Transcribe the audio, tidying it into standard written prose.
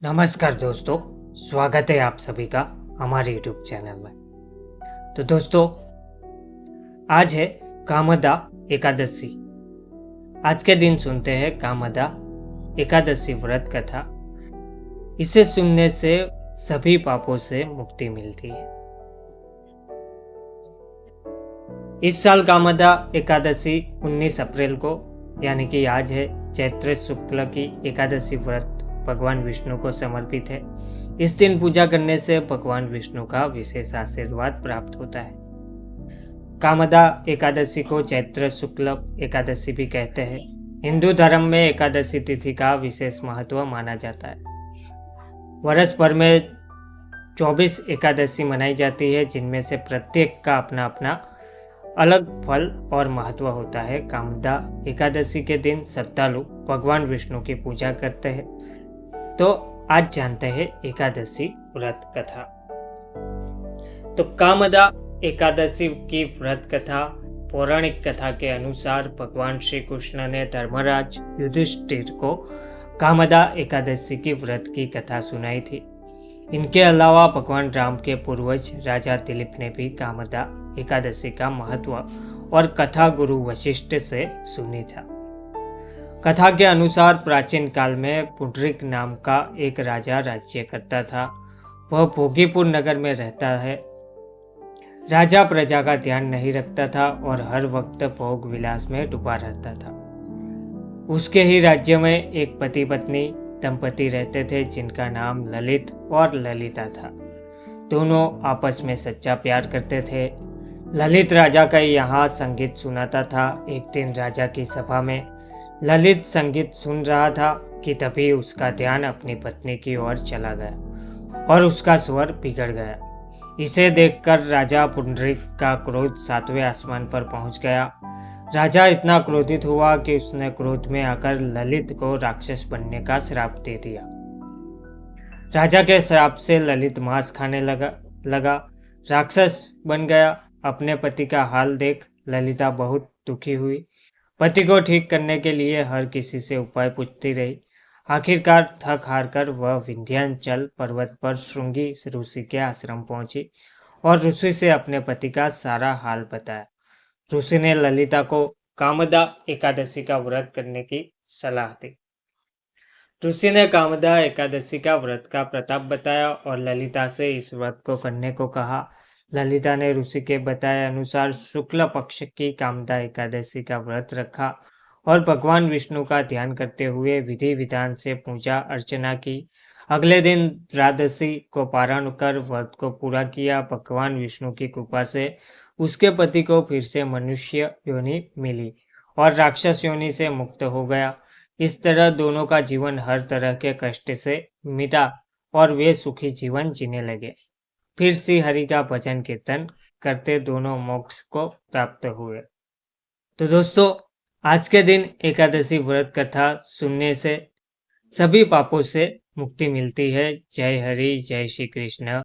नमस्कार दोस्तों, स्वागत है आप सभी का हमारे YouTube चैनल में। तो दोस्तों, आज है कामदा एकादशी। आज के दिन सुनते हैं कामदा एकादशी व्रत कथा। इसे सुनने से सभी पापों से मुक्ति मिलती है। इस साल कामदा एकादशी 19 अप्रैल को यानी कि आज है चैत्र शुक्ल की एकादशी व्रत भगवान विष्णु को समर्पित है। इस दिन पूजा करने से भगवान विष्णु का विशेष आशीर्वाद प्राप्त होता है। कामदा एकादशी को चैत्र शुक्ल एकादशी भी कहते हैं। हिंदू धर्म में एकादशी तिथि का विशेष महत्व माना जाता है। वर्ष भर में 24 एकादशी मनाई जाती है, जिनमें से प्रत्येक का अपना अपना अलग फल और महत्व होता है। कामदा एकादशी के दिन श्रद्धालु भगवान विष्णु की पूजा करते हैं। तो आज जानते हैं एकादशी व्रत कथा। तो कामदा एकादशी की व्रत कथा पौराणिक कथा के अनुसार भगवान श्री कृष्ण ने धर्मराज युधिष्ठिर को कामदा एकादशी की व्रत की कथा सुनाई थी। इनके अलावा भगवान राम के पूर्वज राजा दिलीप ने भी कामदा एकादशी का महत्व और कथा गुरु वशिष्ठ से सुनी था। कथा के अनुसार प्राचीन काल में पुंडरीक नाम का एक राजा राज्य करता था। वह भोगीपुर नगर में रहता है। राजा प्रजा का ध्यान नहीं रखता था और हर वक्त भोग विलास में डूबा रहता था। उसके ही राज्य में एक पति पत्नी दंपति रहते थे, जिनका नाम ललित और ललिता था। दोनों आपस में सच्चा प्यार करते थे। ललित राजा का यहाँ संगीत सुनाता था। एक दिन राजा की सभा में ललित संगीत सुन रहा था कि तभी उसका ध्यान अपनी पत्नी की ओर चला गया और उसका स्वर बिगड़ गया। इसे देखकर राजा पुंडरीक का क्रोध 7वें आसमान पर पहुंच गया। राजा इतना क्रोधित हुआ कि उसने क्रोध में आकर ललित को राक्षस बनने का श्राप दे दिया। राजा के श्राप से ललित मांस खाने लगा, राक्षस बन गया। अपने पति का हाल देख ललिता बहुत दुखी हुई। पति को ठीक करने के लिए हर किसी से उपाय पूछती रही। आखिरकार थक हार कर वह विंध्याचल पर्वत पर श्रृंगी ऋषि के आश्रम पहुंची और ऋषि से अपने पति का सारा हाल बताया। ऋषि ने ललिता को कामदा एकादशी का व्रत करने की सलाह दी। ऋषि ने कामदा एकादशी का व्रत का प्रताप बताया और ललिता से इस व्रत को करने को कहा। ललिता ने ऋषि के बताए अनुसार शुक्ल पक्ष की कामदा एकादशी का व्रत रखा और भगवान विष्णु का ध्यान करते हुए विधि विधान से पूजा अर्चना की। अगले दिन द्वादशी को पारण कर व्रत को पूरा किया। भगवान विष्णु की कृपा से उसके पति को फिर से मनुष्य योनि मिली और राक्षस योनि से मुक्त हो गया। इस तरह दोनों का जीवन हर तरह के कष्ट से मिटा और वे सुखी जीवन जीने लगे। फिर श्री हरि का भजन कीर्तन करते दोनों मोक्ष को प्राप्त हुए। तो दोस्तों, आज के दिन एकादशी व्रत कथा सुनने से सभी पापों से मुक्ति मिलती है। जय हरि, जय श्री कृष्ण।